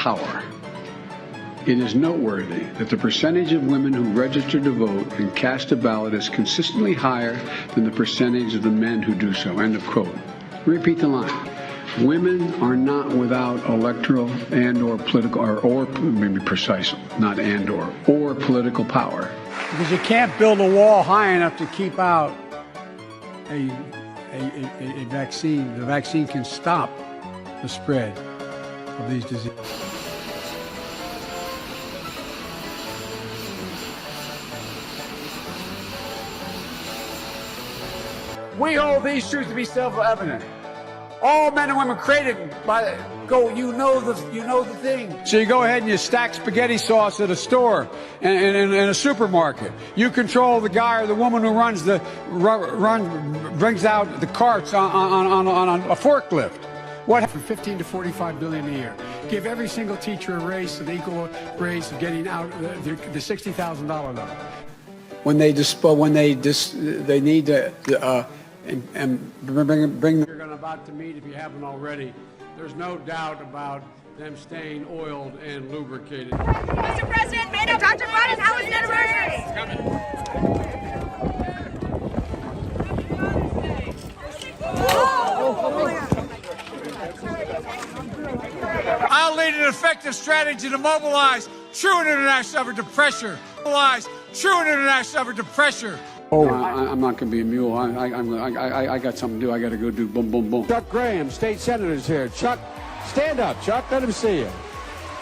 power. It is noteworthy that the percentage of women who register to vote and cast a ballot is consistently higher than the percentage of the men who do so. End of quote. Repeat the line. Women are not without electoral and/or political, or maybe precise, not and/or political power. Because you can't build a wall high enough to keep out a vaccine. The vaccine can stop the spread of these diseases. We hold these truths to be self-evident. All men and women created by you know the thing. So you go ahead and you stack spaghetti sauce at a store and in a supermarket. You control the guy or the woman who brings out the carts on a forklift. What? From 15 to 45 billion a year. Give every single teacher a raise, an equal raise of getting out the $60,000 level. When they need to. And bring them. You're about to meet, if you haven't already. There's no doubt about them staying oiled and lubricated. Mr. President, made up Dr. Biden, how was the anniversary? I'll lead an effective strategy to mobilize true international effort to pressure. Oh, I'm not going to be a mule. I got something to do. I got to go do boom, boom, boom. Chuck Graham, state senator's here. Chuck, stand up, Chuck. Let him see you.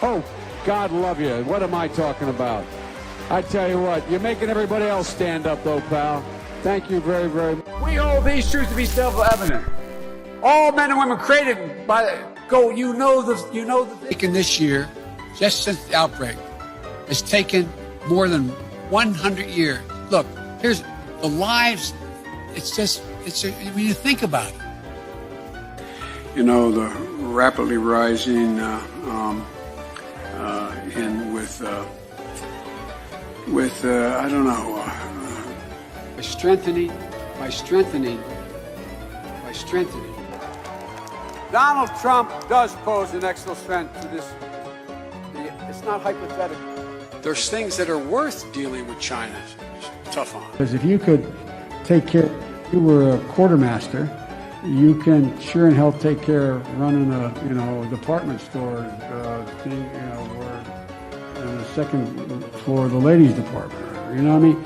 Oh, God love you. What am I talking about? I tell you what, you're making everybody else stand up, though, pal. Thank you very, very much. We hold these truths to be self-evident. All men and women created by you know the thing. This year, just since the outbreak, has taken more than 100 years. Look, here's the lives. When you think about it. You know, the rapidly rising I don't know. By strengthening. Donald Trump does pose an extra threat to this. It's not hypothetical. There's things that are worth dealing with China tough on. Because if you could take care, if you were a quartermaster, you can sure and hell take care of running a department store thing, where on the second floor of the ladies' department. You know what I mean?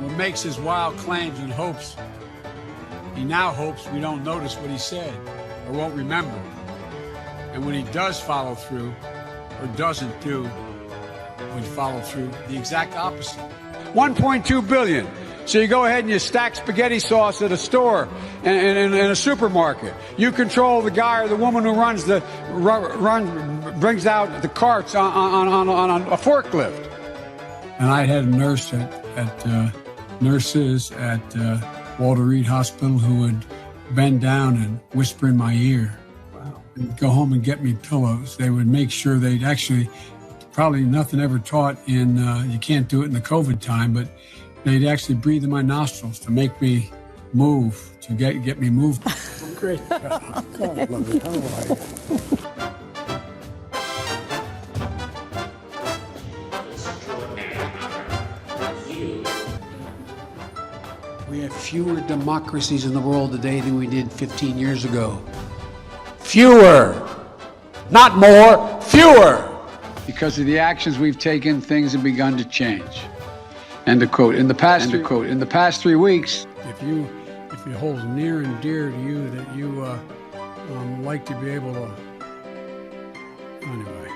What makes his wild claims and hopes? He now hopes we don't notice what he said or won't remember. And when he does follow through or doesn't do, we follow through the exact opposite. 1.2 billion. So you go ahead and you stack spaghetti sauce at a store and in a supermarket. You control the guy or the woman who brings out the carts on a forklift. And I had a nurse nurses at Walter Reed Hospital who would bend down and whisper in my ear. Wow. And go home and get me pillows. They would make sure they'd actually, probably nothing ever taught in, you can't do it in the COVID time, but they'd actually breathe in my nostrils to make me move, to get me moved. Great. God, I love it. How are you? We have fewer democracies in the world today than we did 15 years ago. Fewer! Not more, fewer! Because of the actions we've taken, things have begun to change. End of quote. In the past 3 weeks, if it holds near and dear to you that you like to be able to, anyway.